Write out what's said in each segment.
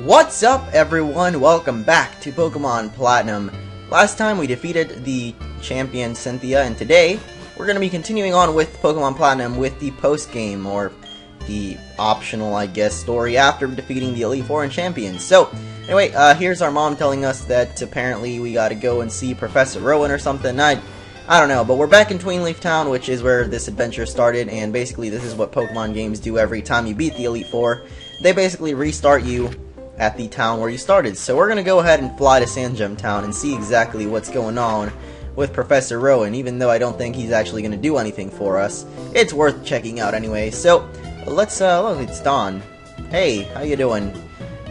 What's up, everyone? Welcome back to Pokémon Platinum. Last time we defeated the champion Cynthia, and today we're going to be continuing on with Pokémon Platinum with the post-game, or the optional, I guess, story after defeating the Elite Four and champions. So, anyway, here's our mom telling us that apparently we gotta go and see Professor Rowan or something. I don't know, but we're back in Tweenleaf Town, which is where this adventure started, and basically this is what Pokemon games do every time you beat the Elite Four. They basically restart you at the town where you started. So we're gonna go ahead and fly to Sandgem Town and see exactly what's going on with Professor Rowan, even though I don't think he's actually gonna do anything for us. It's worth checking out anyway. So let's look, it's Dawn. Hey, how you doing?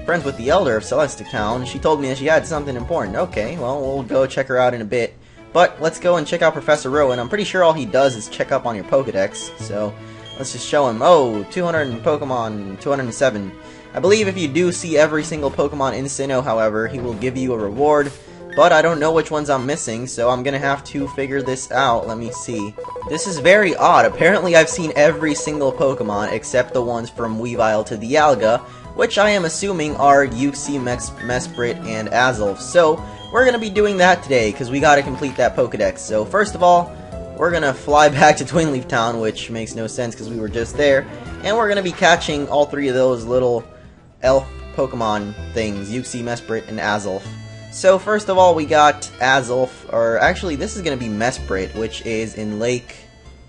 Friends with the Elder of Celestic Town. She told me that she had something important. Okay, well, we'll go check her out in a bit. But let's go and check out Professor Rowan. I'm pretty sure all he does is check up on your Pokédex. So let's just show him. Oh, 200 Pokemon, 207. I believe if you do see every single Pokemon in Sinnoh, however, he will give you a reward. But I don't know which ones I'm missing, so I'm gonna have to figure this out. Let me see. This is very odd. Apparently I've seen every single Pokemon except the ones from Weavile to Dialga, which I am assuming are Uxie, Mesprit, and Azelf. So we're gonna be doing that today, because we gotta complete that Pokédex. So first of all, we're gonna fly back to Tweenleaf Town, which makes no sense because we were just there. And we're gonna be catching all three of those little elf Pokemon things, Uxie, Mesprit, and Azelf. So first of all, we got Azelf, or actually this is going to be Mesprit, which is in Lake...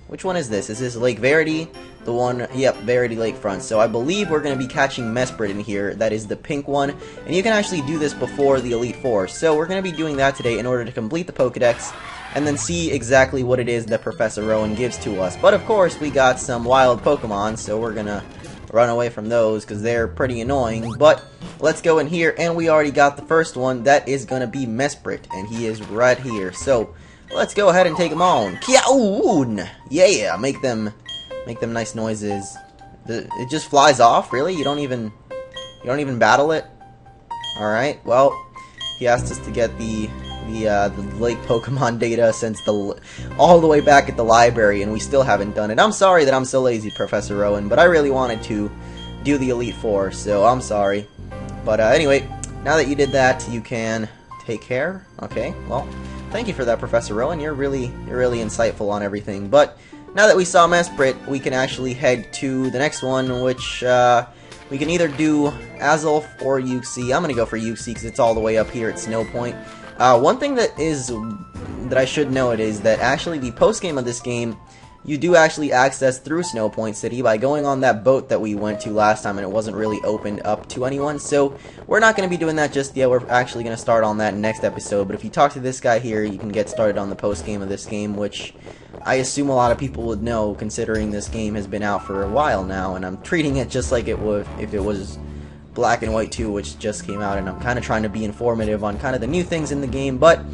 Which one is this? Is this Lake Verity? The one... Yep, Verity Lakefront. So I believe we're going to be catching Mesprit in here. That is the pink one. And you can actually do this before the Elite Four. So we're going to be doing that today in order to complete the Pokédex and then see exactly what it is that Professor Rowan gives to us. But of course, we got some wild Pokemon, so we're going to run away from those because they're pretty annoying. But let's go in here, and we already got the first one. That is gonna be Mesprit, and he is right here. So let's go ahead and take him on. Kiaoon! Yeah, make them nice noises. It just flies off. Really? You don't even battle it? All right. Well, he asked us to get the lake Pokemon data since all the way back at the library, and we still haven't done it. I'm sorry that I'm so lazy, Professor Rowan, but I really wanted to do the Elite Four, so I'm sorry. But anyway, now that you did that, you can take care. Okay, well, thank you for that, Professor Rowan. You're really insightful on everything. But now that we saw Mesprit, we can actually head to the next one, which we can either do Azelf or Uxie. I'm gonna go for Uxie because it's all the way up here at Snowpoint. One thing that I should note is that actually the post-game of this game, you do actually access through Snowpoint City by going on that boat that we went to last time, and it wasn't really opened up to anyone. So we're not going to be doing that just yet. We're actually going to start on that next episode. But if you talk to this guy here, you can get started on the post-game of this game, which I assume a lot of people would know, considering this game has been out for a while now, and I'm treating it just like it would if it was Black and White 2, which just came out, and I'm kind of trying to be informative on kind of the new things in the game. But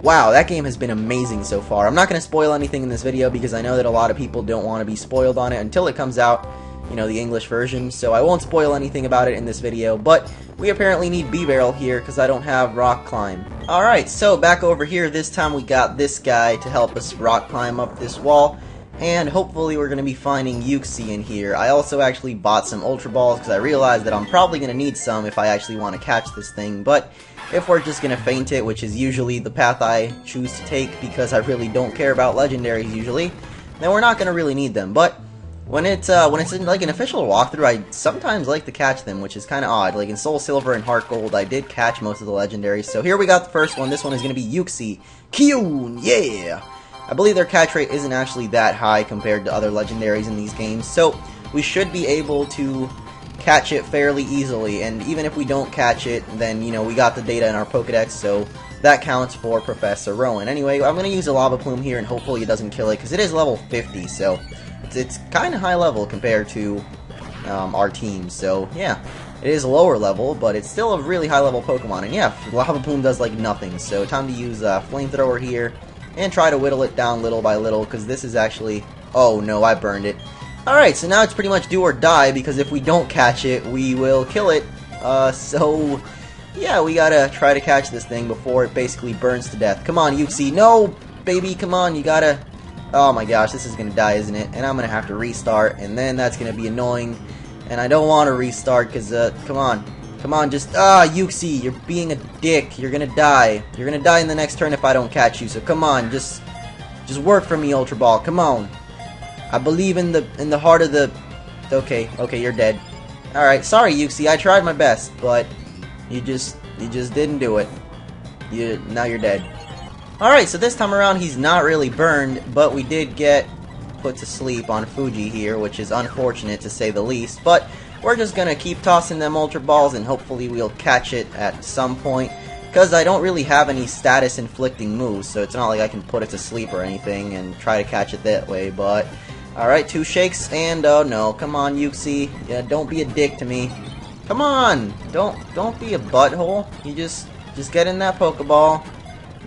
wow, that game has been amazing so far. I'm not going to spoil anything in this video because I know that a lot of people don't want to be spoiled on it until it comes out, you know, the English version, so I won't spoil anything about it in this video. But we apparently need B-Barrel here because I don't have Rock Climb. Alright, so back over here, this time we got this guy to help us rock climb up this wall. And hopefully we're going to be finding Uxie in here. I also actually bought some Ultra Balls because I realized that I'm probably going to need some if I actually want to catch this thing. But if we're just going to feint it, which is usually the path I choose to take because I really don't care about legendaries usually, then we're not going to really need them. But when it's in like an official walkthrough, I sometimes like to catch them, which is kind of odd. Like in Soul Silver and Heart Gold, I did catch most of the legendaries. So here we got the first one. This one is going to be Uxie. Kyoon! Yeah! I believe their catch rate isn't actually that high compared to other legendaries in these games, so we should be able to catch it fairly easily, and even if we don't catch it, then, you know, we got the data in our Pokédex, so that counts for Professor Rowan. Anyway, I'm going to use a Lava Plume here, and hopefully it doesn't kill it, because it is level 50, so it's kind of high level compared to our team, so yeah. It is lower level, but it's still a really high level Pokemon, and yeah, Lava Plume does like nothing, so time to use Flamethrower here. And try to whittle it down little by little, because this is actually... Oh no, I burned it. Alright, so now it's pretty much do or die, because if we don't catch it, we will kill it. So... yeah, we gotta try to catch this thing before it basically burns to death. Come on, Uxie. No, baby, come on, you gotta... Oh my gosh, this is gonna die, isn't it? And I'm gonna have to restart, and then that's gonna be annoying. And I don't want to restart, because, come on. Come on, just, Yuxi, you're being a dick. You're gonna die. You're gonna die in the next turn if I don't catch you, so come on, just work for me, Ultra Ball, come on. I believe in the heart of the... Okay, you're dead. Alright, sorry, Yuxi, I tried my best, but you just didn't do it. Now you're dead. Alright, so this time around he's not really burned, but we did get put to sleep on Fuji here, which is unfortunate to say the least, but we're just gonna keep tossing them Ultra Balls and hopefully we'll catch it at some point, because I don't really have any status inflicting moves, so it's not like I can put it to sleep or anything and try to catch it that way, but alright, 2 shakes, and oh no, come on Yuxi, yeah, don't be a dick to me. Come on, don't be a butthole, you just get in that Pokeball,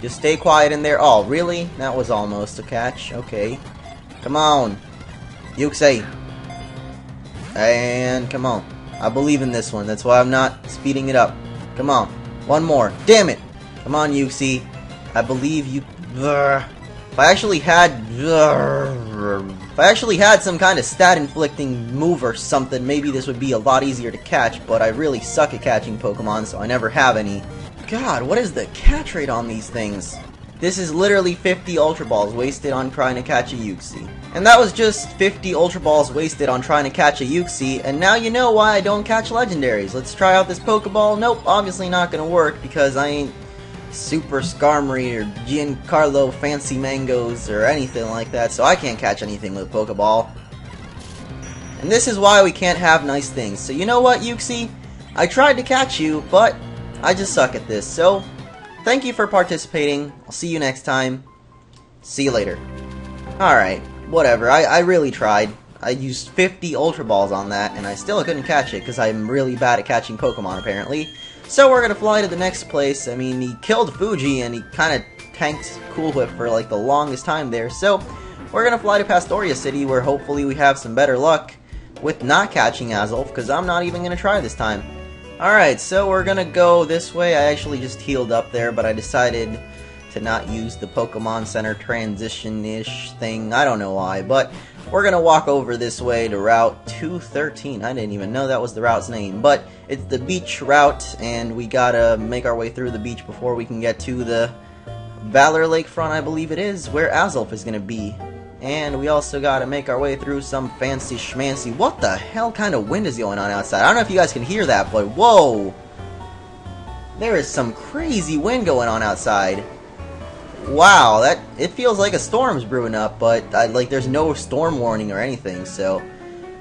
just stay quiet in there. Oh, really? That was almost a catch, okay. Come on, Yuxi. And come on. I believe in this one. That's why I'm not speeding it up. Come on. One more. Damn it. Come on, Yuxi. I believe you... If I actually had some kind of stat-inflicting move or something, maybe this would be a lot easier to catch, but I really suck at catching Pokemon, so I never have any. God, what is the catch rate on these things? This is literally 50 Ultra Balls wasted on trying to catch a Yuxi. And that was just 50 Ultra Balls wasted on trying to catch a Yuxi, and now you know why I don't catch legendaries. Let's try out this Pokeball. Nope, obviously not gonna work because I ain't Super Skarmory or Giancarlo Fancy Mangoes or anything like that, so I can't catch anything with Pokeball. And this is why we can't have nice things. So you know what, Yuxi? I tried to catch you, but I just suck at this, so thank you for participating. I'll see you next time. See you later. Alright, whatever. I really tried. I used 50 Ultra Balls on that, and I still couldn't catch it because I'm really bad at catching Pokemon, apparently. So we're gonna fly to the next place. I mean, he killed Fuji, and he kind of tanked Cool Whip for like the longest time there. So we're gonna fly to Pastoria City, where hopefully we have some better luck with not catching Azelf, because I'm not even gonna try this time. Alright, so we're gonna go this way. I actually just healed up there, but I decided to not use the Pokemon Center transition-ish thing. I don't know why, but we're gonna walk over this way to Route 213. I didn't even know that was the route's name, but it's the beach route, and we gotta make our way through the beach before we can get to the Valor Lakefront, I believe it is, where Azelf is gonna be. And we also gotta make our way through some fancy schmancy... What the hell kind of wind is going on outside? I don't know if you guys can hear that, but whoa! There is some crazy wind going on outside. Wow, it feels like a storm's brewing up, but like there's no storm warning or anything, so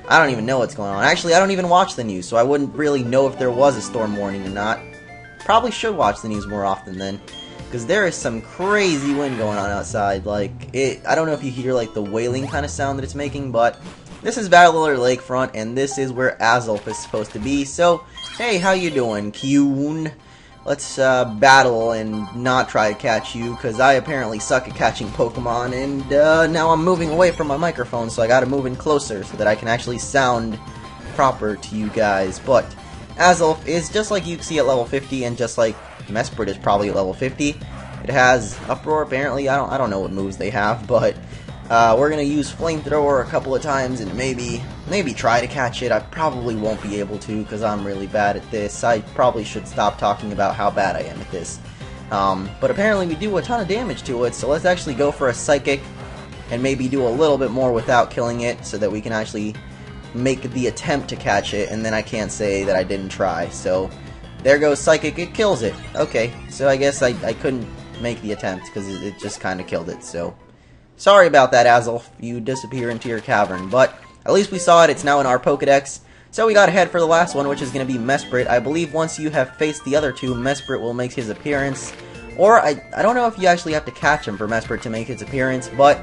I don't even know what's going on. Actually, I don't even watch the news, so I wouldn't really know if there was a storm warning or not. Probably should watch the news more often then, because there is some crazy wind going on outside. Like, I don't know if you hear like the wailing kind of sound that it's making, but this is Valor Lakefront, and this is where Azelf is supposed to be. So, hey, how you doing, Kyun? Let's battle and not try to catch you, because I apparently suck at catching Pokemon, and now I'm moving away from my microphone, so I gotta move in closer so that I can actually sound proper to you guys. But Azelf is just like Yuxi at level 50, and just like Mesprit is probably at level 50. It has Uproar, apparently. I don't know what moves they have, but we're gonna use Flamethrower a couple of times and maybe try to catch it. I probably won't be able to because I'm really bad at this. I probably should stop talking about how bad I am at this. But apparently we do a ton of damage to it, so let's actually go for a Psychic and maybe do a little bit more without killing it so that we can actually make the attempt to catch it, and then I can't say that I didn't try. So there goes Psychic, it kills it. Okay, so I guess I couldn't make the attempt because it just kind of killed it, so sorry about that, Azelf. You disappear into your cavern, but at least we saw it. It's now in our Pokédex. So we gotta head for the last one, which is going to be Mesprit. I believe once you have faced the other two, Mesprit will make his appearance. Or, I don't know if you actually have to catch him for Mesprit to make his appearance, but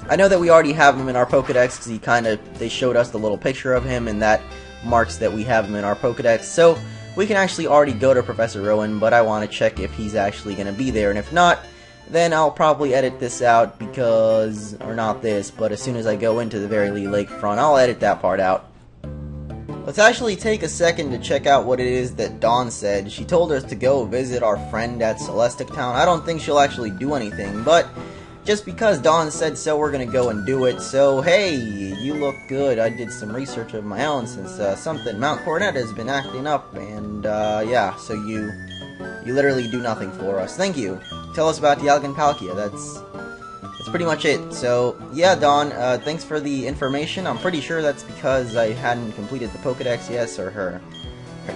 I know that we already have him in our Pokédex, because they showed us the little picture of him, and that marks that we have him in our Pokédex. So we can actually already go to Professor Rowan, but I want to check if he's actually going to be there, and if not, then I'll probably edit this out because, or not this, but as soon as I go into the Verity Lakefront, I'll edit that part out. Let's actually take a second to check out what it is that Dawn said. She told us to go visit our friend at Celestic Town. I don't think she'll actually do anything, but just because Dawn said so, we're gonna go and do it. So, hey, you look good. I did some research of my own since Mount Coronet has been acting up, and yeah, so you literally do nothing for us. Thank you. Tell us about the Algan-Palkia. That's pretty much it. So, yeah, Dawn, thanks for the information. I'm pretty sure that's because I hadn't completed the Pokédex yet, or her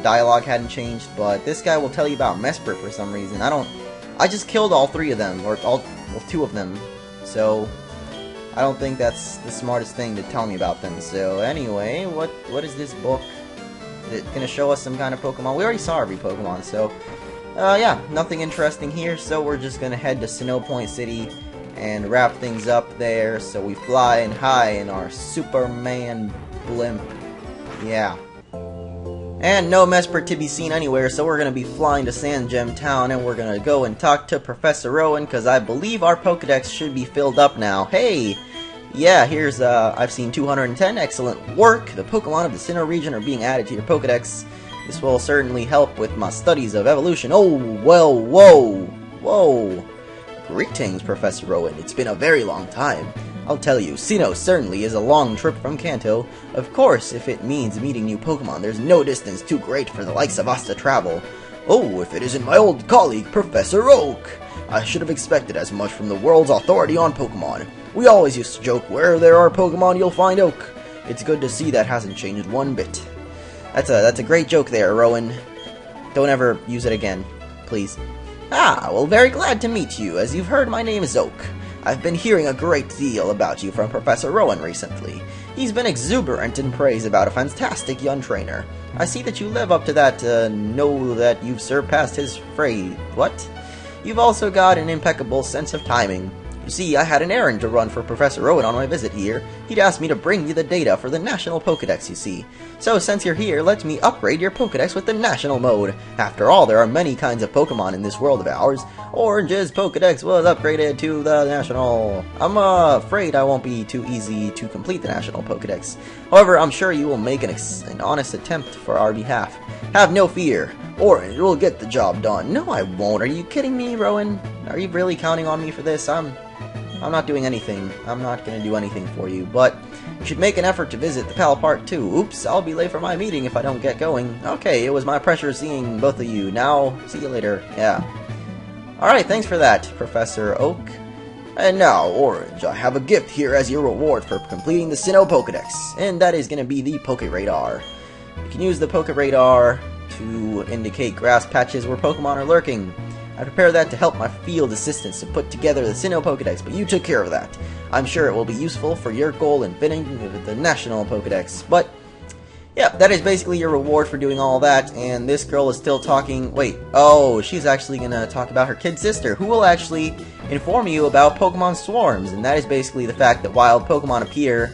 dialogue hadn't changed, but this guy will tell you about Mesprit for some reason. I just killed all three of them, or two of them, so I don't think that's the smartest thing to tell me about them. So anyway, what is this book? Is it gonna show us some kind of Pokemon? We already saw every Pokemon, so yeah, nothing interesting here, so we're just gonna head to Snowpoint City and wrap things up there, so we fly and high in our Superman blimp. Yeah. And no Mesprit to be seen anywhere, so we're going to be flying to Sand Gem Town, and we're going to go and talk to Professor Rowan, because I believe our Pokédex should be filled up now. Hey! Yeah, here's, I've seen 210, excellent work. The Pokemon of the Sinnoh region are being added to your Pokédex. This will certainly help with my studies of evolution. Oh, well, whoa! Whoa! Greetings, Professor Rowan. It's been a very long time. I'll tell you, Sinnoh certainly is a long trip from Kanto. Of course, if it means meeting new Pokemon, there's no distance too great for the likes of us to travel. Oh, if it isn't my old colleague, Professor Oak! I should have expected as much from the world's authority on Pokemon. We always used to joke, where there are Pokemon, you'll find Oak. It's good to see that hasn't changed one bit. That's a great joke there, Rowan. Don't ever use it again, please. Ah, well, very glad to meet you. As you've heard, my name is Oak. I've been hearing a great deal about you from Professor Rowan recently. He's been exuberant in praise about a fantastic young trainer. I see that you live up to that, know that you've surpassed his phrase. What? You've also got an impeccable sense of timing. You see, I had an errand to run for Professor Rowan on my visit here. He'd asked me to bring you the data for the National Pokédex, you see. So, since you're here, let me upgrade your Pokédex with the National mode. After all, there are many kinds of Pokemon in this world of ours. Orange's Pokédex was upgraded to the National. I'm afraid I won't be too easy to complete the National Pokédex. However, I'm sure you will make an honest attempt for our behalf. Have no fear. Orange will get the job done. No, I won't. Are you kidding me, Rowan? Are you really counting on me for this? I'm not doing anything. I'm not going to do anything for you, but you should make an effort to visit the Pal Park too. Oops, I'll be late for my meeting if I don't get going. Okay, it was my pleasure seeing both of you. Now, see you later. Yeah. Alright, thanks for that, Professor Oak. And now, Orange, I have a gift here as your reward for completing the Sinnoh Pokédex, and that is going to be the Pokéradar. You can use the Pokéradar to indicate grass patches where Pokemon are lurking. I prepared that to help my field assistants to put together the Sinnoh Pokédex, but you took care of that. I'm sure it will be useful for your goal in fitting with the National Pokédex. But, yeah, that is basically your reward for doing all that, and this girl is still talking... Wait, oh, she's actually gonna talk about her kid sister, who will actually inform you about Pokemon swarms, and that is basically the fact that wild Pokemon appear.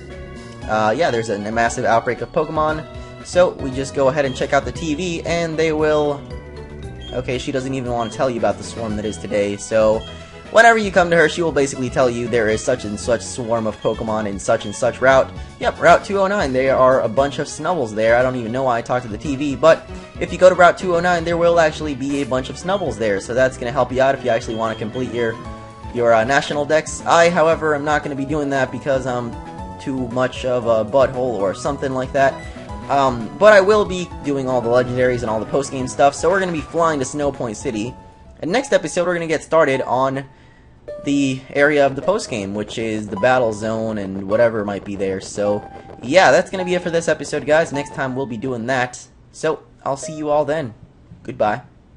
Yeah, there's a massive outbreak of Pokemon, so we just go ahead and check out the TV, and they will... Okay, she doesn't even want to tell you about the swarm that is today, so whenever you come to her, she will basically tell you there is such and such swarm of Pokemon in such and such route. Yep, Route 209, there are a bunch of Snubbles there. I don't even know why I talked to the TV, but if you go to Route 209, there will actually be a bunch of Snubbles there, so that's going to help you out if you actually want to complete your National Dex. I, however, am not going to be doing that because I'm too much of a butthole or something like that. But I will be doing all the legendaries and all the post-game stuff, so we're going to be flying to Snowpoint City. And next episode, we're going to get started on the area of the post-game, which is the battle zone and whatever might be there. So, yeah, that's going to be it for this episode, guys. Next time, we'll be doing that. So, I'll see you all then. Goodbye.